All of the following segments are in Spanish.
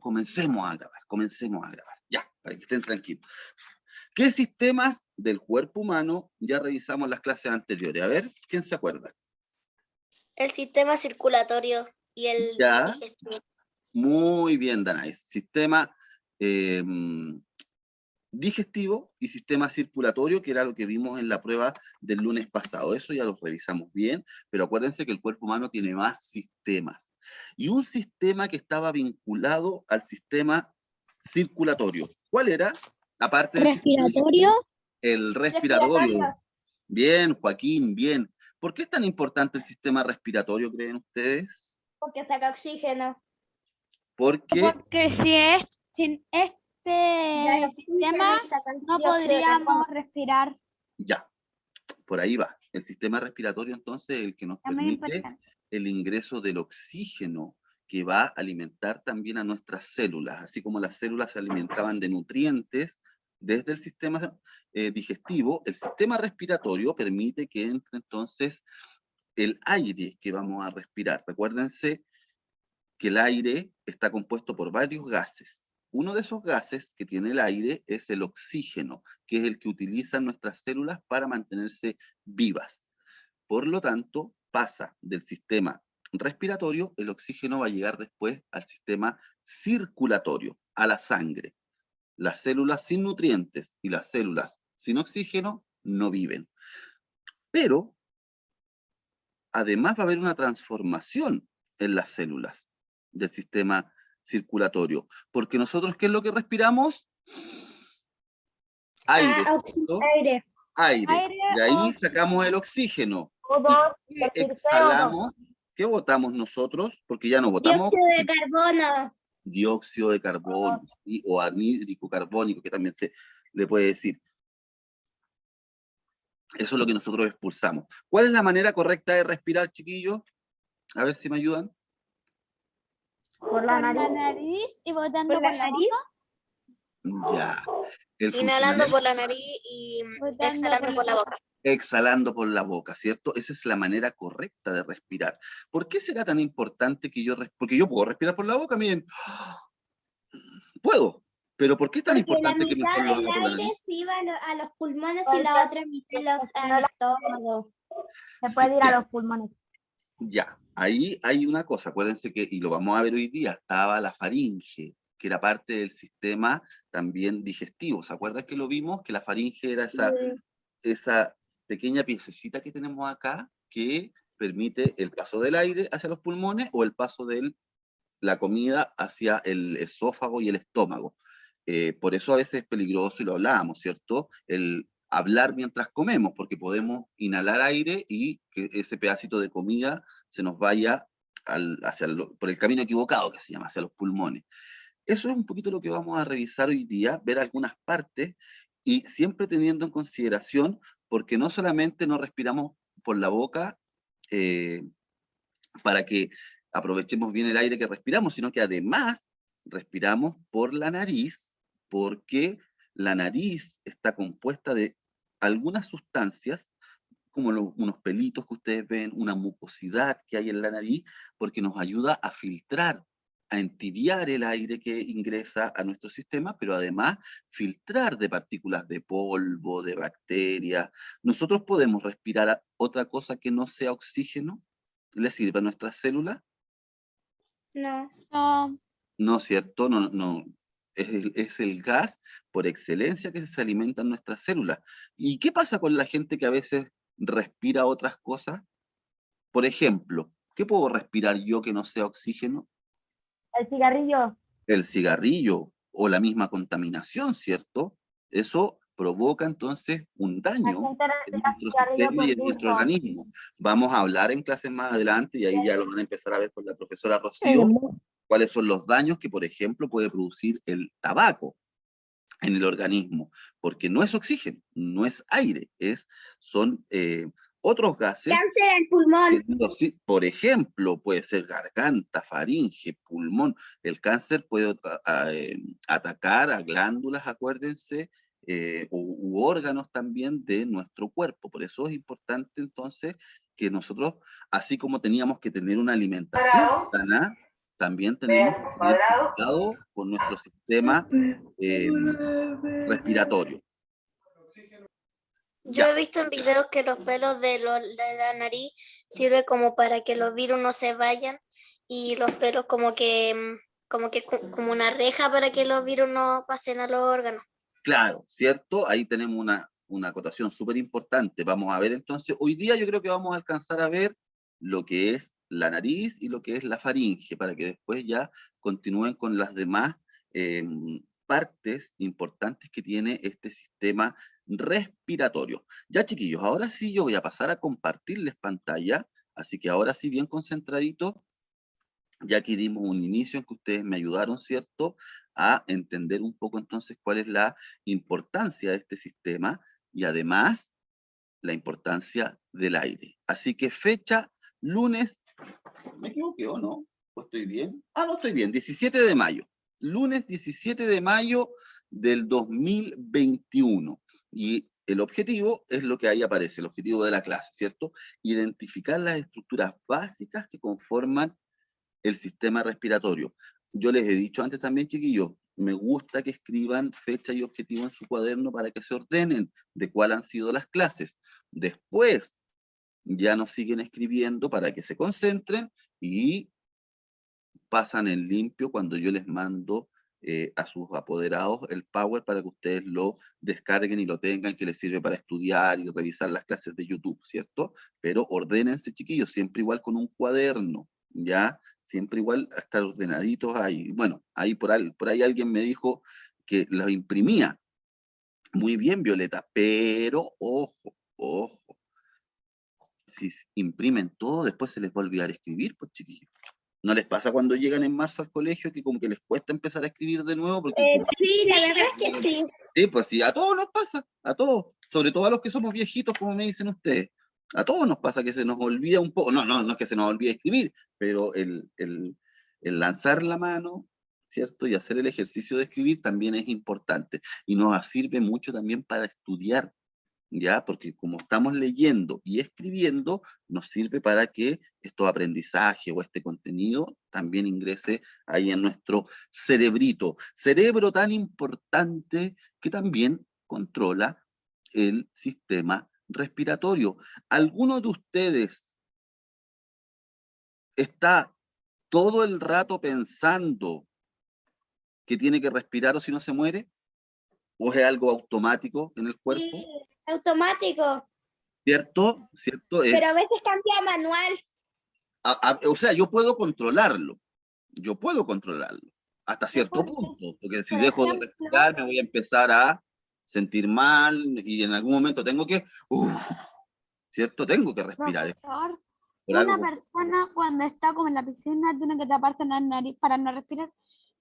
comencemos a grabar. Ya, para que estén tranquilos. ¿Qué sistemas del cuerpo humano ya revisamos en las clases anteriores? A ver, ¿quién se acuerda? El sistema circulatorio y el Ya, digestivo. muy bien, Danay. Sistema digestivo y sistema circulatorio, que era lo que vimos en la prueba del lunes pasado. Eso ya lo revisamos bien, pero acuérdense que el cuerpo humano tiene más sistemas. Y un sistema que estaba vinculado al sistema circulatorio. ¿Cuál era? Aparte del Respiratorio. el respiratorio. Bien, Joaquín, bien. ¿Por qué es tan importante el sistema respiratorio, creen ustedes? Porque saca oxígeno. Porque Porque sin este sistema no podríamos respirar. ya, por ahí va. El sistema respiratorio, entonces, el que nos Es muy permite importante. el ingreso del oxígeno que va a alimentar también a nuestras células, así como las células se alimentaban de nutrientes desde el sistema digestivo, el sistema respiratorio permite que entre entonces el aire que vamos a respirar. Recuérdense que el aire está compuesto por varios gases. Uno de esos gases que tiene el aire es el oxígeno, que es el que utilizan nuestras células para mantenerse vivas. Por lo tanto, pasa del sistema respiratorio, el oxígeno va a llegar después al sistema circulatorio, a la sangre. Las células sin nutrientes y las células sin oxígeno no viven. Pero, además va a haber una transformación en las células del sistema circulatorio. Porque nosotros, ¿qué es lo que respiramos? Aire, ¿cierto? Aire. De ahí sacamos el oxígeno. ¿Y qué exhalamos? ¿Qué botamos nosotros? Porque ya no botamos Dióxido de carbono. dióxido de carbono, ¿sí? O anhídrico carbónico, que también se le puede decir. Eso es lo que nosotros expulsamos. ¿Cuál es la manera correcta de respirar, chiquillos? A ver si me ayudan. Por la nariz y botando por la boca. Ya. Inhalando por la nariz y exhalando por la boca. Exhalando por la boca, ¿cierto? Esa es la manera correcta de respirar. ¿Por qué será tan importante que yo porque yo puedo respirar por la boca, miren. Puedo, pero ¿por qué es tan importante que mejor lo haga por la nariz? Se iba a los pulmones y la otra mitad al estómago. Se puede ir a los pulmones. Ya, ahí hay una cosa, acuérdense que, y lo vamos a ver hoy día, estaba la faringe, que era parte del sistema también digestivo. ¿Se acuerdan que lo vimos? Que la faringe era esa pequeña piececita que tenemos acá que permite el paso del aire hacia los pulmones o el paso de la comida hacia el esófago y el estómago. Por eso a veces es peligroso, y lo hablábamos, ¿cierto? El hablar mientras comemos, porque podemos inhalar aire y que ese pedacito de comida se nos vaya por el camino equivocado, que se llama, hacia los pulmones. Eso es un poquito lo que vamos a revisar hoy día, ver algunas partes, y siempre teniendo en consideración, porque no solamente nos respiramos por la boca para que aprovechemos bien el aire que respiramos, sino que además respiramos por la nariz, porque la nariz está compuesta de algunas sustancias, como unos pelitos que ustedes ven, una mucosidad que hay en la nariz, porque nos ayuda a filtrar, a entibiar el aire que ingresa a nuestro sistema, pero además filtrar de partículas de polvo, de bacterias. ¿Nosotros podemos respirar otra cosa que no sea oxígeno? ¿Le sirve a nuestras células? No. No, ¿cierto? No. Es el gas por excelencia que se alimenta en nuestras células. ¿Y qué pasa con la gente que a veces respira otras cosas? Por ejemplo, ¿qué puedo respirar yo que no sea oxígeno? El cigarrillo. El cigarrillo o la misma contaminación, ¿cierto? Eso provoca entonces un daño en nuestro sistema y en nuestro organismo. Vamos a hablar en clases más adelante, y ahí ya lo van a empezar a ver con la profesora Rocío, cuáles son los daños que, por ejemplo, puede producir el tabaco en el organismo, porque no es oxígeno, no es aire, son otros gases. Cáncer al pulmón. Por ejemplo, puede ser garganta, faringe, pulmón. El cáncer puede atacar a glándulas, acuérdense, u órganos también de nuestro cuerpo. Por eso es importante entonces que nosotros, así como teníamos que tener una alimentación sana, también tenemos identificado con nuestro sistema respiratorio. Yo he visto en videos que los pelos de la nariz sirven como para que los virus no se vayan y los pelos como una reja para que los virus no pasen a los órganos. Claro, ¿cierto? Ahí tenemos una acotación súper importante. Vamos a ver entonces, hoy día yo creo que vamos a alcanzar a ver lo que es la nariz y lo que es la faringe, para que después ya continúen con las demás partes importantes que tiene este sistema respiratorio. Ya, chiquillos, ahora sí yo voy a pasar a compartirles pantalla, así que ahora sí, bien concentraditos, ya que dimos un inicio en que ustedes me ayudaron, ¿cierto?, a entender un poco entonces cuál es la importancia de este sistema y además la importancia del aire. Así que fecha, lunes, ¿me equivoqué o no? ¿O estoy bien? Ah, no, estoy bien, 17 de mayo. Lunes 17 de mayo del 2021. Y el objetivo es lo que ahí aparece, el objetivo de la clase, ¿cierto? Identificar las estructuras básicas que conforman el sistema respiratorio. Yo les he dicho antes también, chiquillos, me gusta que escriban fecha y objetivo en su cuaderno para que se ordenen de cuál han sido las clases. Después ya nos siguen escribiendo para que se concentren y pasan en limpio cuando yo les mando a sus apoderados el Power para que ustedes lo descarguen y lo tengan, que les sirve para estudiar y revisar las clases de YouTube, ¿cierto? Pero ordénense, chiquillos, siempre igual con un cuaderno, ¿ya? Siempre igual a estar ordenaditos ahí. Bueno, ahí por ahí alguien me dijo que los imprimía. Muy bien, Violeta, pero ojo, ojo. Si imprimen todo, después se les va a olvidar escribir, pues, chiquillos. ¿No les pasa cuando llegan en marzo al colegio que como que les cuesta empezar a escribir de nuevo? Porque Sí, la verdad es que sí. Sí, pues sí, a todos nos pasa, a todos, sobre todo a los que somos viejitos, como me dicen ustedes. A todos nos pasa que se nos olvida un poco, no es que se nos olvide escribir, pero el lanzar la mano, ¿cierto? Y hacer el ejercicio de escribir también es importante. Y nos sirve mucho también para estudiar, ¿ya? Porque como estamos leyendo y escribiendo, nos sirve para que estos aprendizajes o este contenido también ingrese ahí en nuestro cerebrito. Cerebro tan importante que también controla el sistema respiratorio. ¿Alguno de ustedes está todo el rato pensando que tiene que respirar o si no se muere? ¿O es algo automático en el cuerpo? Sí, automático. ¿Cierto? ¿Cierto? Pero a veces cambia manual. O sea, yo puedo controlarlo. Yo puedo controlarlo. Hasta cierto punto. Porque si dejo de respirar, me voy a empezar a sentir mal y en algún momento tengo que... ¿cierto? Tengo que respirar. Profesor, Por una algo. persona cuando está como en la piscina tiene que taparse la nariz para no respirar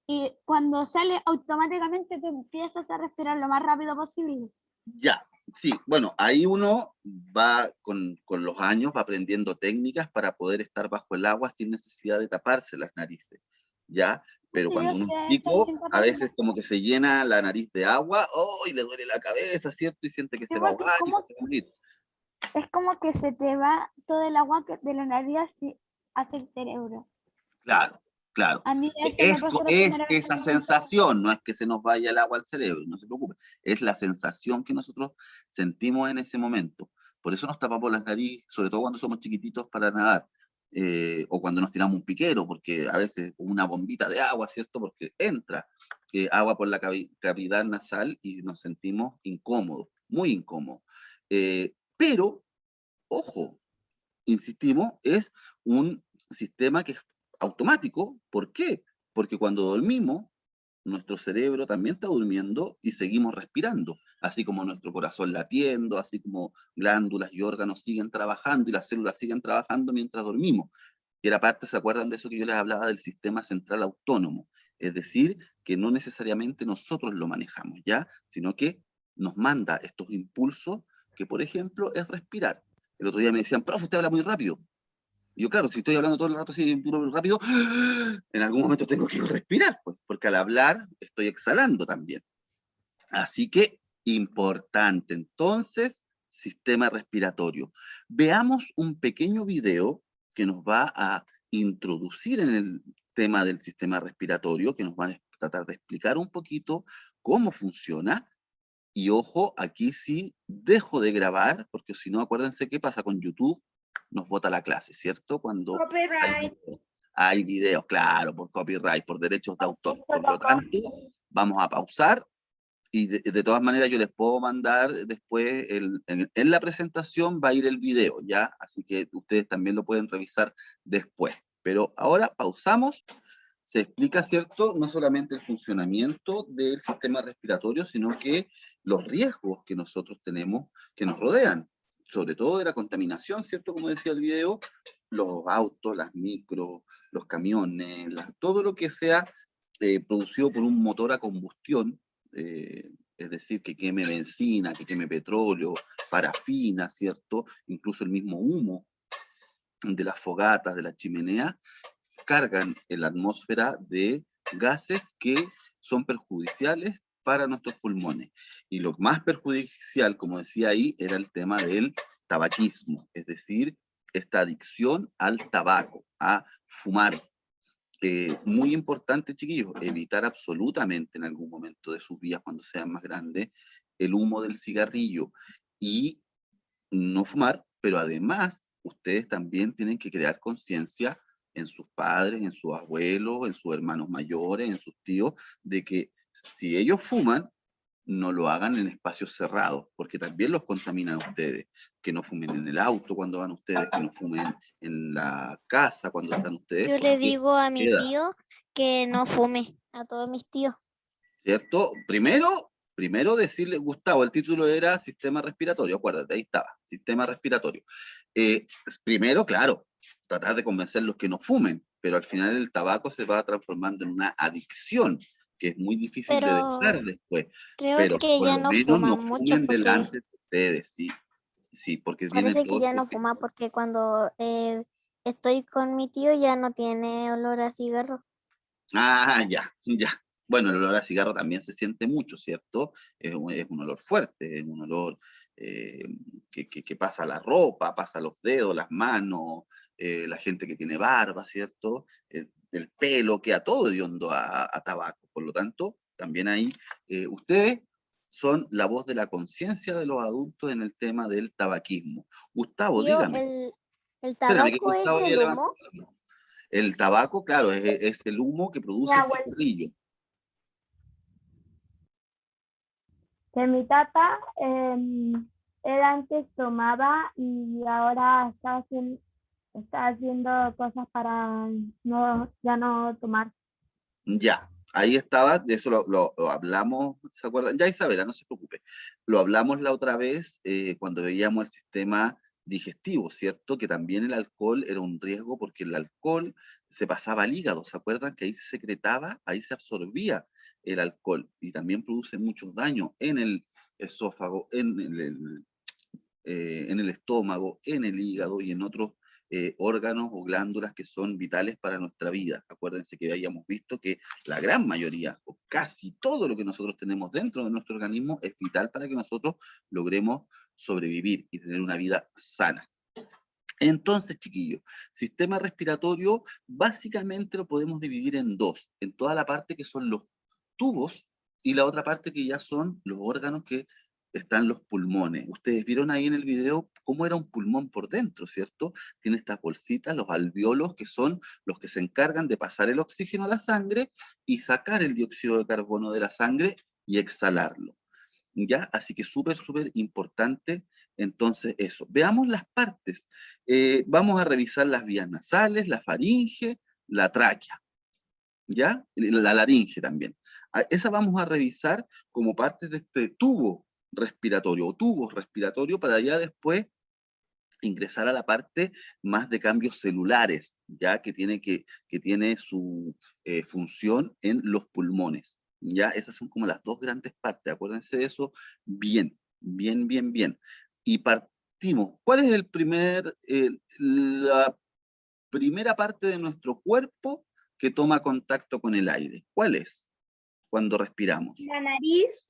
y cuando sale automáticamente te empiezas a respirar lo más rápido posible. Ya, sí. Bueno, ahí uno va con los años, va aprendiendo técnicas para poder estar bajo el agua sin necesidad de taparse las narices. ¿Ya? Pero Sí, cuando yo uno es sé, chico, estoy a veces como que se llena la nariz de agua, ¡oh! Y le duele la cabeza, ¿cierto? Y siente que Sí, se va a porque ahogar y que se va a morir. es como que se te va todo el agua de la nariz hacia el cerebro. Claro, claro. A mí eso me Esto pasó la es primera vez que esa me encontré. sensación, no es que se nos vaya el agua al cerebro, no se preocupe. Es la sensación que nosotros sentimos en ese momento. Por eso nos tapamos las narices, sobre todo cuando somos chiquititos para nadar. O cuando nos tiramos un piquero, porque a veces una bombita de agua, ¿cierto? Porque entra agua por la cavidad nasal y nos sentimos incómodos, muy incómodos. Pero, ojo, insistimos, es un sistema que es automático. ¿Por qué? Porque cuando dormimos, nuestro cerebro también está durmiendo y seguimos respirando, así como nuestro corazón latiendo, así como glándulas y órganos siguen trabajando y las células siguen trabajando mientras dormimos. Y era parte, ¿se acuerdan de eso que yo les hablaba del sistema central autónomo? Es decir, que no necesariamente nosotros lo manejamos, ¿ya? Sino que nos manda estos impulsos que, por ejemplo, es respirar. El otro día me decían, profe, usted habla muy rápido. Y yo, claro, si estoy hablando todo el rato así puro rápido, en algún momento tengo que respirar, pues, porque al hablar estoy exhalando también. Así que, importante. Entonces, sistema respiratorio. Veamos un pequeño video que nos va a introducir en el tema del sistema respiratorio, que nos van a tratar de explicar un poquito cómo funciona. Y ojo, aquí sí dejo de grabar, porque si no, acuérdense qué pasa con YouTube, nos bota la clase, ¿cierto? Cuando hay videos, claro, por copyright, por derechos de autor. Por lo tanto, vamos a pausar y de todas maneras yo les puedo mandar después, en la presentación va a ir el video, ¿ya? Así que ustedes también lo pueden revisar después. Pero ahora pausamos. Se explica, ¿cierto?, no solamente el funcionamiento del sistema respiratorio, sino que los riesgos que nosotros tenemos, que nos rodean, sobre todo de la contaminación, ¿cierto?, como decía el video, los autos, las micros, los camiones, todo lo que sea producido por un motor a combustión, es decir, que queme benzina, que queme petróleo, parafina, ¿cierto?, incluso el mismo humo de las fogatas, de la chimenea, cargan en la atmósfera de gases que son perjudiciales para nuestros pulmones. Y lo más perjudicial, como decía ahí, era el tema del tabaquismo, es decir, esta adicción al tabaco, a fumar. Muy importante, chiquillos, evitar absolutamente en algún momento de sus vidas, cuando sean más grandes, el humo del cigarrillo y no fumar, pero además ustedes también tienen que crear conciencia en sus padres, en sus abuelos, en sus hermanos mayores, en sus tíos, de que si ellos fuman, no lo hagan en espacios cerrados, porque también los contaminan a ustedes. Que no fumen en el auto cuando van ustedes, que no fumen en la casa cuando están ustedes, Yo le porque digo a mi queda, tío que no fume, a todos mis tíos. ¿cierto? Primero decirle, Gustavo, el título era Sistema Respiratorio, acuérdate, ahí estaba, Sistema Respiratorio. Primero, claro, tratar de convencerlos que no fumen, pero al final el tabaco se va transformando en una adicción, que es muy difícil de Pero dejar después, creo pero que por ya lo no menos fuma no mucho fumen porque delante de ustedes, sí, sí, porque viene parece que todo ya ese no fuma porque cuando estoy con mi tío ya no tiene olor a cigarro. Ah, ya, ya. Bueno, el olor a cigarro también se siente mucho, ¿cierto? Es un olor fuerte, es un olor eh, que pasa la ropa, pasa los dedos, las manos, la gente que tiene barba, ¿cierto? El pelo, queda todo hediondo a tabaco. Por lo tanto, también ahí ustedes son la voz de la conciencia de los adultos en el tema del tabaquismo. Gustavo, Tío, dígame. el Espérame, que tabaco es Gustavo había el levantado humo. la mano. El tabaco, claro, es el humo que Mi produce el abuelo, cigarrillo. que mi tata él antes tomaba y ahora está haciendo cosas para no, ya no tomar. Ya, ahí estaba, de eso lo hablamos, ¿se acuerdan? Ya, Isabela, no se preocupe. Lo hablamos la otra vez cuando veíamos el sistema digestivo, ¿cierto? Que también el alcohol era un riesgo porque el alcohol se pasaba al hígado, ¿se acuerdan? Que ahí se secretaba, ahí se absorbía el alcohol y también produce muchos daños en el esófago, en el estómago, en el hígado y en otros órganos o glándulas que son vitales para nuestra vida. Acuérdense que habíamos visto que la gran mayoría, o casi todo lo que nosotros tenemos dentro de nuestro organismo es vital para que nosotros logremos sobrevivir y tener una vida sana. Entonces, chiquillos, sistema respiratorio básicamente lo podemos dividir en dos, en toda la parte que son los tubos y la otra parte que ya son los órganos que están los pulmones. Ustedes vieron ahí en el video cómo era un pulmón por dentro, ¿cierto? Tiene estas bolsitas, los alvéolos, que son los que se encargan de pasar el oxígeno a la sangre y sacar el dióxido de carbono de la sangre y exhalarlo. ¿Ya? Así que súper, súper importante. Entonces, eso. Veamos las partes. Vamos a revisar las vías nasales, la faringe, la tráquea, ¿ya? La laringe también. Esa vamos a revisar como parte de este tubo respiratorio o tubos respiratorios para ya después ingresar a la parte más de cambios celulares, ya que tiene su función en los pulmones. Ya, esas son como las dos grandes partes, acuérdense de eso, bien, bien, bien, bien. Y partimos. ¿Cuál es la primera parte de nuestro cuerpo que toma contacto con el aire? ¿Cuál es? Cuando respiramos. La nariz.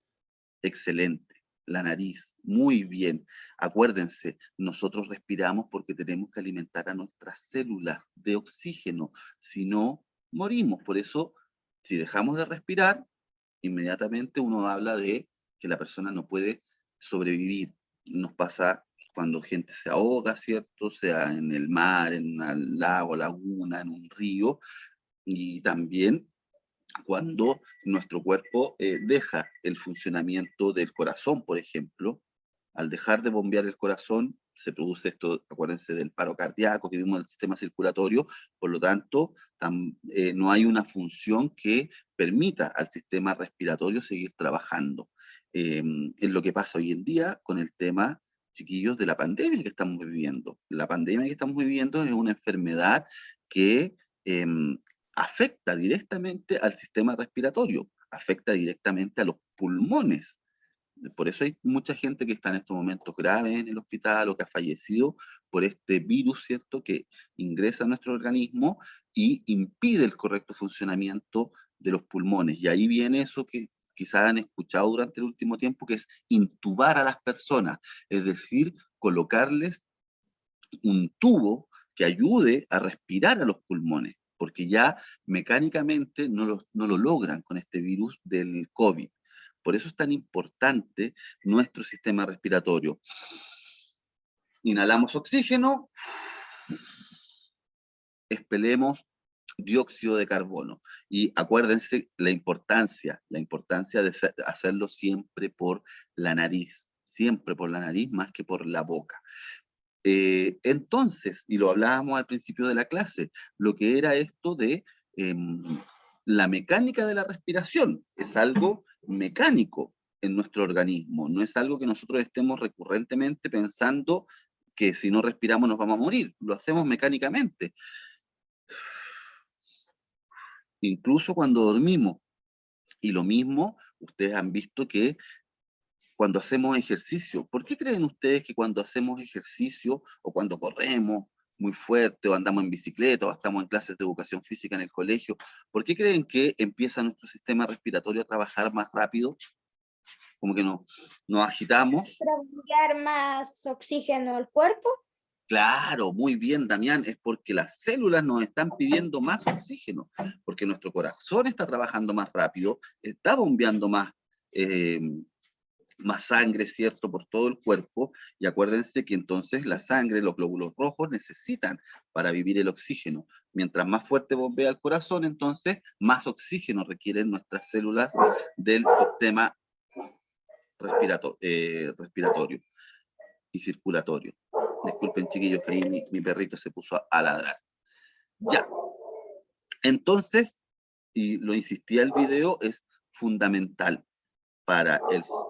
Excelente. La nariz, muy bien. Acuérdense, nosotros respiramos porque tenemos que alimentar a nuestras células de oxígeno, si no, morimos. Por eso, si dejamos de respirar, inmediatamente uno habla de que la persona no puede sobrevivir. Nos pasa cuando gente se ahoga, ¿cierto? Sea en el mar, en un lago, laguna, en un río, y también cuando nuestro cuerpo deja el funcionamiento del corazón, por ejemplo. Al dejar de bombear el corazón, se produce esto, acuérdense del paro cardíaco que vimos en el sistema circulatorio, por lo tanto, no hay una función que permita al sistema respiratorio seguir trabajando. Es lo que pasa hoy en día con el tema, chiquillos, de la pandemia que estamos viviendo. La pandemia que estamos viviendo es una enfermedad que afecta directamente al sistema respiratorio, afecta directamente a los pulmones. Por eso hay mucha gente que está en estos momentos graves en el hospital o que ha fallecido por este virus, ¿cierto?, que ingresa a nuestro organismo y impide el correcto funcionamiento de los pulmones. Y ahí viene eso que quizás han escuchado durante el último tiempo, que es intubar a las personas, es decir, colocarles un tubo que ayude a respirar a los pulmones, porque ya mecánicamente no lo logran con este virus del COVID. Por eso es tan importante nuestro sistema respiratorio. Inhalamos oxígeno, expelemos dióxido de carbono. Y acuérdense la importancia de hacerlo siempre por la nariz más que por la boca. Entonces, y lo hablábamos al principio de la clase, lo que era esto de la mecánica de la respiración, es algo mecánico en nuestro organismo, no es algo que nosotros estemos recurrentemente pensando que si no respiramos nos vamos a morir, lo hacemos mecánicamente. Incluso cuando dormimos, y lo mismo, ustedes han visto que cuando hacemos ejercicio, ¿por qué creen ustedes que cuando hacemos ejercicio o cuando corremos muy fuerte o andamos en bicicleta o estamos en clases de educación física en el colegio, ¿por qué creen que empieza nuestro sistema respiratorio a trabajar más rápido? Como que nos agitamos. Para enviar más oxígeno al cuerpo. Claro, muy bien, Damián, es porque las células nos están pidiendo más oxígeno, porque nuestro corazón está trabajando más rápido, está bombeando más sangre, ¿cierto?, por todo el cuerpo, y acuérdense que entonces la sangre, los glóbulos rojos necesitan para vivir el oxígeno. Mientras más fuerte bombea el corazón, entonces más oxígeno requieren nuestras células del sistema respiratorio y circulatorio. Disculpen, chiquillos, que ahí mi perrito se puso a ladrar. Ya. Entonces, y lo insistía el video, es fundamental para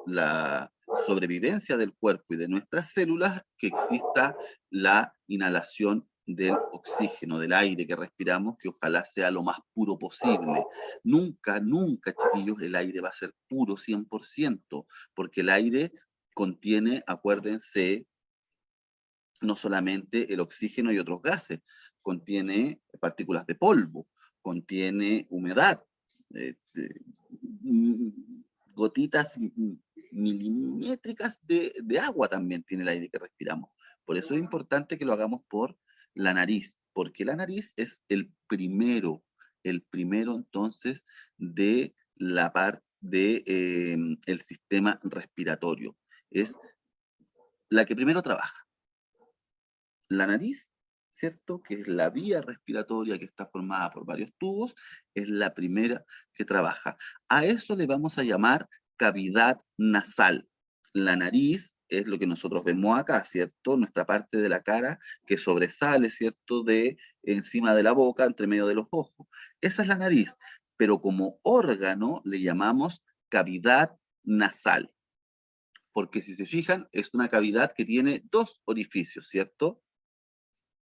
la sobrevivencia del cuerpo y de nuestras células que exista la inhalación del oxígeno, del aire que respiramos, que ojalá sea lo más puro posible. Nunca, nunca, chiquillos, el aire va a ser puro 100%, porque el aire contiene, acuérdense, no solamente el oxígeno y otros gases, contiene partículas de polvo, contiene humedad, gotitas milimétricas de agua también tiene el aire que respiramos. Por eso es importante que lo hagamos por la nariz, porque la nariz es el primero entonces de la parte del sistema respiratorio. Es la que primero trabaja. La nariz, ¿cierto?, que es la vía respiratoria que está formada por varios tubos, es la primera que trabaja. A eso le vamos a llamar cavidad nasal. La nariz es lo que nosotros vemos acá, ¿cierto?, nuestra parte de la cara que sobresale, ¿cierto?, de encima de la boca, entre medio de los ojos. Esa es la nariz, pero como órgano le llamamos cavidad nasal. Porque si se fijan, es una cavidad que tiene dos orificios, ¿cierto?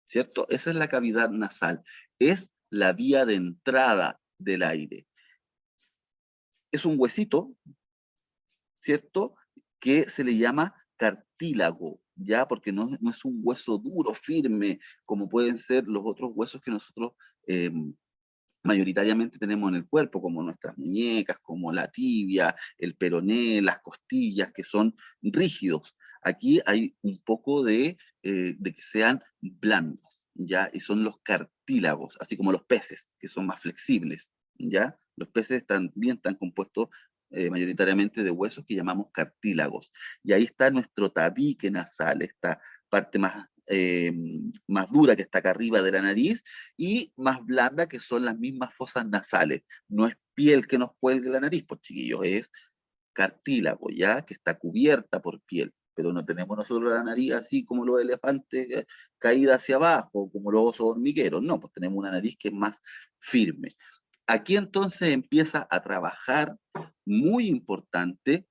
¿Cierto? Esa es la cavidad nasal. Es la vía de entrada del aire. Es un huesito, ¿cierto?, que se le llama cartílago, ¿ya? Porque no es un hueso duro, firme, como pueden ser los otros huesos que nosotros mayoritariamente tenemos en el cuerpo, como nuestras muñecas, como la tibia, el peroné, las costillas, que son rígidos. Aquí hay un poco de que sean blandos, ¿ya? Y son los cartílagos, así como los peces, que son más flexibles, ¿ya? Los peces también están compuestos mayoritariamente de huesos que llamamos cartílagos. Y ahí está nuestro tabique nasal, esta parte más dura que está acá arriba de la nariz, y más blanda que son las mismas fosas nasales. No es piel que nos cuelgue la nariz, pues chiquillos, es cartílago, ¿ya? Que está cubierta por piel, pero no tenemos nosotros la nariz así como los elefantes caída hacia abajo, como los osos hormigueros, no, pues tenemos una nariz que es más firme. Aquí entonces empieza a trabajar, muy importante,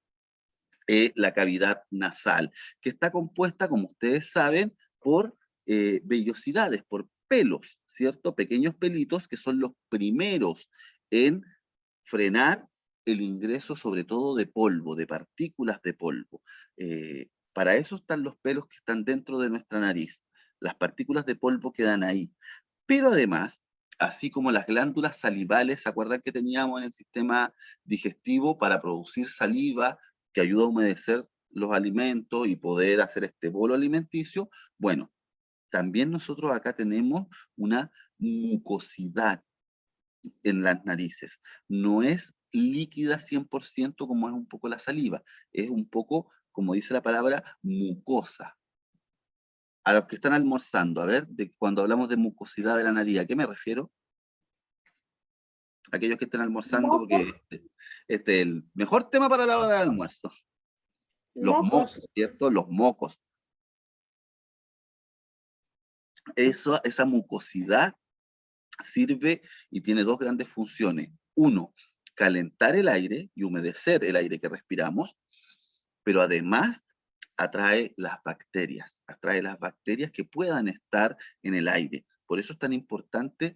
la cavidad nasal, que está compuesta, como ustedes saben, por vellosidades, por pelos, ¿cierto? Pequeños pelitos que son los primeros en frenar el ingreso sobre todo de polvo, de partículas de polvo. Para eso están los pelos que están dentro de nuestra nariz. Las partículas de polvo quedan ahí. Pero además, así como las glándulas salivales, ¿se acuerdan que teníamos en el sistema digestivo para producir saliva que ayuda a humedecer los alimentos y poder hacer este bolo alimenticio? Bueno, también nosotros acá tenemos una mucosidad en las narices. No es líquida 100% como es un poco la saliva, es un poco, como dice la palabra, mucosa. A los que están almorzando, a ver, cuando hablamos de mucosidad de la nariz, ¿a qué me refiero? Aquellos que estén almorzando, porque Mocos. este es el mejor tema para la hora del almuerzo. Los Mocos. mocos, ¿cierto? Los mocos. Esa mucosidad sirve y tiene dos grandes funciones. Uno, calentar el aire y humedecer el aire que respiramos, pero además atrae las bacterias que puedan estar en el aire. Por eso es tan importante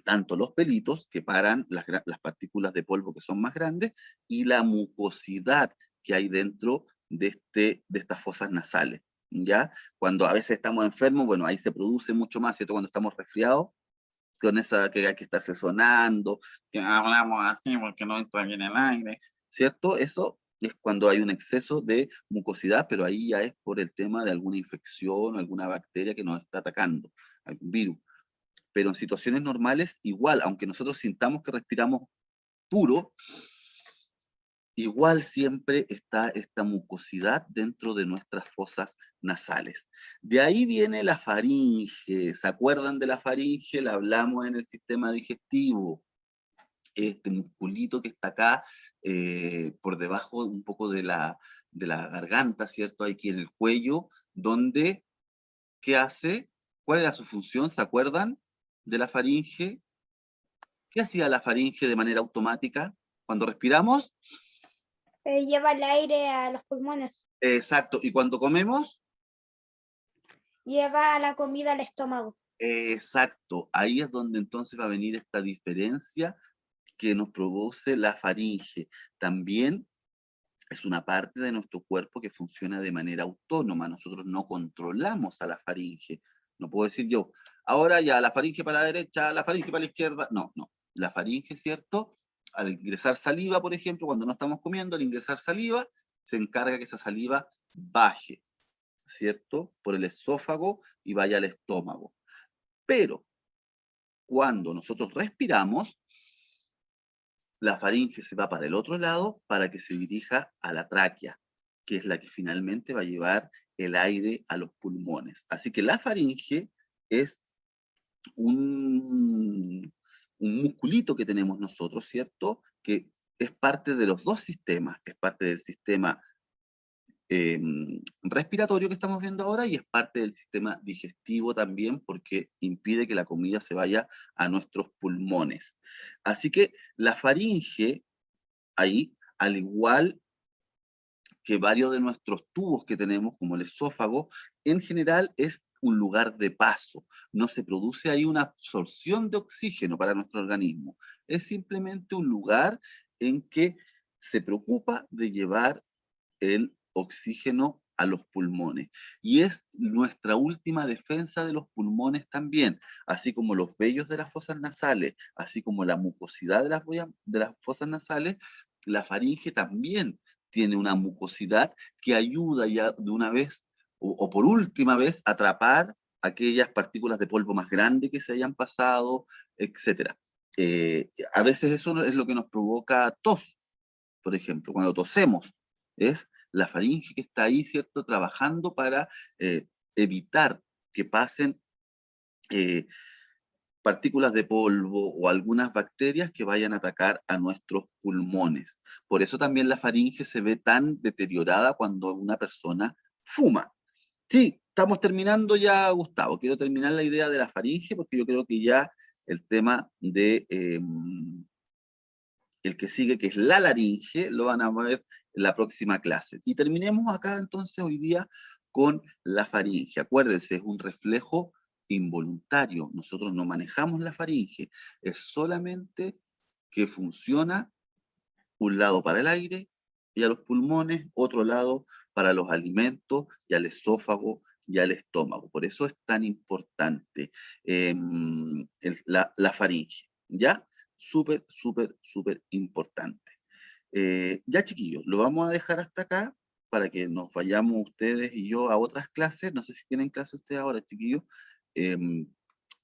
tanto los pelitos que paran las partículas de polvo que son más grandes y la mucosidad que hay dentro de estas fosas nasales. ¿Ya? Cuando a veces estamos enfermos, bueno, ahí se produce mucho más, ¿cierto? Cuando estamos resfriados, con esa que hay que estarse sonando, que hablamos así porque no entra bien el aire, ¿cierto? Eso es cuando hay un exceso de mucosidad, pero ahí ya es por el tema de alguna infección o alguna bacteria que nos está atacando, algún virus. Pero en situaciones normales, igual, aunque nosotros sintamos que respiramos puro, igual siempre está esta mucosidad dentro de nuestras fosas nasales. De ahí viene la faringe. ¿Se acuerdan de la faringe? La hablamos en el sistema digestivo. Este musculito que está acá, por debajo un poco de la garganta, ¿cierto? Aquí en el cuello, donde, ¿qué hace? ¿Cuál era su función? ¿Se acuerdan de la faringe? ¿Qué hacía la faringe de manera automática? Cuando respiramos, Lleva el aire a los pulmones. exacto. Y cuando comemos, Lleva la comida al estómago. exacto. Ahí es donde entonces va a venir esta diferencia que nos produce la faringe. También es una parte de nuestro cuerpo que funciona de manera autónoma. Nosotros no controlamos a la faringe. No puedo decir yo, ahora ya la faringe para la derecha, la faringe para la izquierda. No, no. La faringe, ¿cierto? Al ingresar saliva, por ejemplo, cuando no estamos comiendo, al ingresar saliva, se encarga que esa saliva baje, ¿cierto? Por el esófago y vaya al estómago. Pero cuando nosotros respiramos, la faringe se va para el otro lado para que se dirija a la tráquea, que es la que finalmente va a llevar el aire a los pulmones. Así que la faringe es un musculito que tenemos nosotros, ¿cierto? Que es parte de los dos sistemas, es parte del sistema respiratorio que estamos viendo ahora y es parte del sistema digestivo también porque impide que la comida se vaya a nuestros pulmones. Así que la faringe, ahí, al igual que varios de nuestros tubos que tenemos, como el esófago, en general es un lugar de paso. No se produce ahí una absorción de oxígeno para nuestro organismo. Es simplemente un lugar en que se preocupa de llevar el oxígeno a los pulmones. Y es nuestra última defensa de los pulmones también, así como los vellos de las fosas nasales, así como la mucosidad de las fosas nasales, la faringe también tiene una mucosidad que ayuda ya de una vez o por última vez a atrapar aquellas partículas de polvo más grandes que se hayan pasado, etc. A veces eso es lo que nos provoca tos, por ejemplo, cuando tosemos, es la faringe que está ahí, ¿cierto?, trabajando para evitar que pasen partículas de polvo o algunas bacterias que vayan a atacar a nuestros pulmones. Por eso también la faringe se ve tan deteriorada cuando una persona fuma. Sí, estamos terminando ya, Gustavo. Quiero terminar la idea de la faringe porque yo creo que ya el tema de el que sigue, que es la laringe, lo van a ver en la próxima clase. Y terminemos acá entonces hoy día con la faringe. Acuérdense, es un reflejo involuntario. Nosotros no manejamos la faringe. Es solamente que funciona un lado para el aire y a los pulmones, otro lado para los alimentos y al esófago y al estómago. Por eso es tan importante la faringe, ¿ya? Súper, súper, súper importante. Ya, chiquillos, lo vamos a dejar hasta acá para que nos vayamos ustedes y yo a otras clases. No sé si tienen clase ustedes ahora, chiquillos.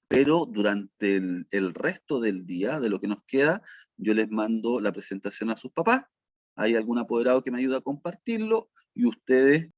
Pero durante el resto del día, de lo que nos queda, yo les mando la presentación a sus papás. Hay algún apoderado que me ayuda a compartirlo y ustedes